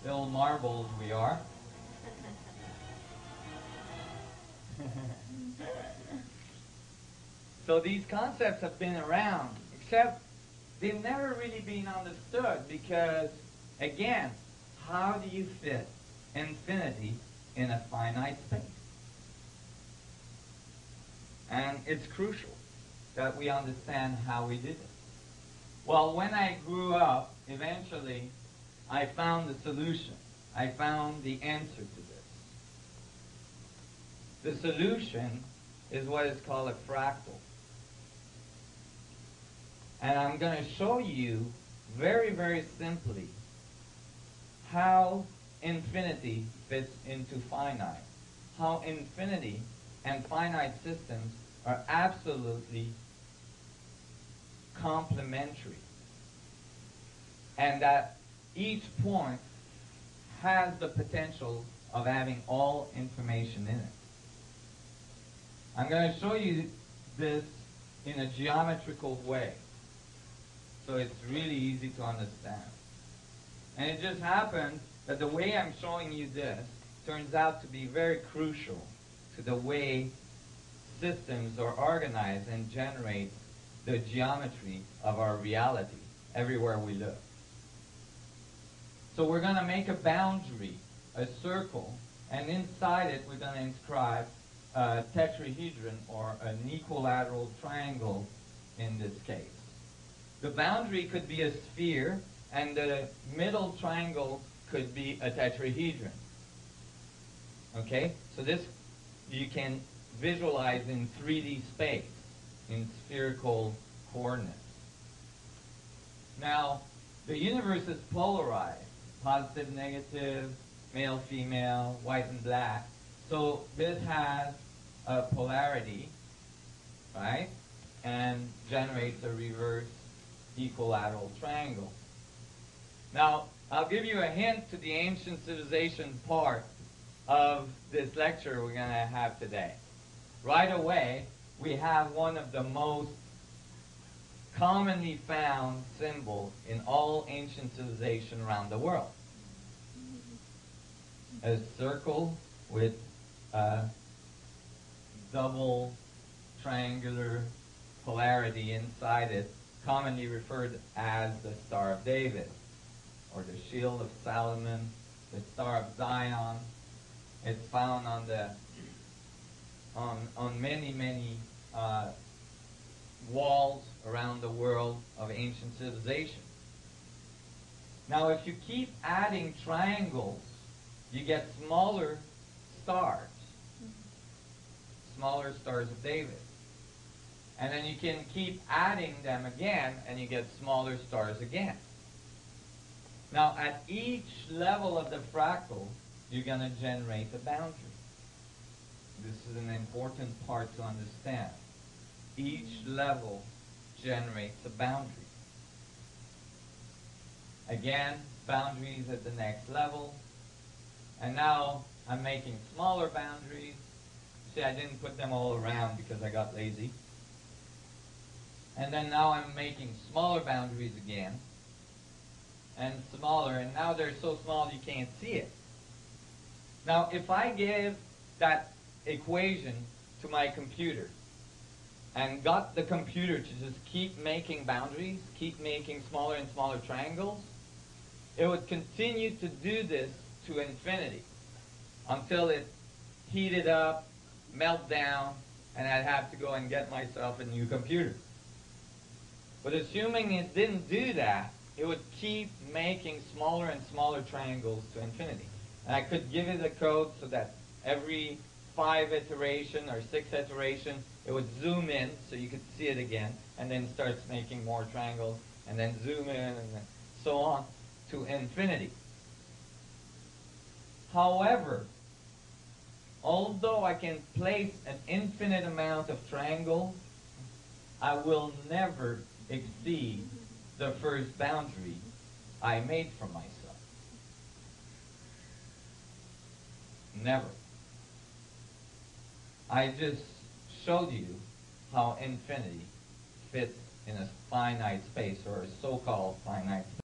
little marbles we are. So these concepts have been around, except they've never really been understood because, again, how do you fit infinity in a finite space? And it's crucial that we understand how we did it. Well, when I grew up, eventually, I found the solution. I found the answer to this. The solution is what is called a fractal. And I'm going to show you very, very simply how infinity fits into finite. How infinity and finite systems are absolutely complementary. And that each point has the potential of having all information in it. I'm going to show you this in a geometrical way, so it's really easy to understand. And it just happens that the way I'm showing you this turns out to be very crucial to the way systems are organized and generate the geometry of our reality everywhere we look. So we're going to make a boundary, a circle, and inside it we're going to inscribe a tetrahedron, or an equilateral triangle in this case. The boundary could be a sphere, and the middle triangle could be a tetrahedron. Okay? So this you can visualize in 3D space, in spherical coordinates. Now, the universe is polarized, positive, negative, male, female, white and black. So this has a polarity, right? And generates a reverse equilateral triangle. Now, I'll give you a hint to the ancient civilization part of this lecture we're going to have today. Right away, we have one of the most commonly found symbols in all ancient civilization around the world. A circle with a double triangular polarity inside it, commonly referred as the Star of David, or the Shield of Solomon, the Star of Zion. It's found on the on many walls around the world of ancient civilization. Now, if you keep adding triangles, you get smaller stars, smaller stars of David. And then you can keep adding them again, and you get smaller stars again. Now, at each level of the fractal, you're going to generate a boundary. This is an important part to understand. Each level generates a boundary. Again, boundaries at the next level. And now I'm making smaller boundaries. See, I didn't put them all around because I got lazy. And then now I'm making smaller boundaries again. And smaller, and now they're so small you can't see it. Now, if I give that equation to my computer and got the computer to just keep making boundaries, keep making smaller and smaller triangles, it would continue to do this to infinity until it heated up, melt down, and I'd have to go and get myself a new computer. But assuming it didn't do that, it would keep making smaller and smaller triangles to infinity. And I could give it a code so that every 5 iteration or 6 iteration, it would zoom in so you could see it again, and then starts making more triangles, and then zoom in, and then so on to infinity. However, although I can place an infinite amount of triangles, I will never exceed the first boundary I made for myself. Never. I just showed you how infinity fits in a finite space, or a so-called finite space.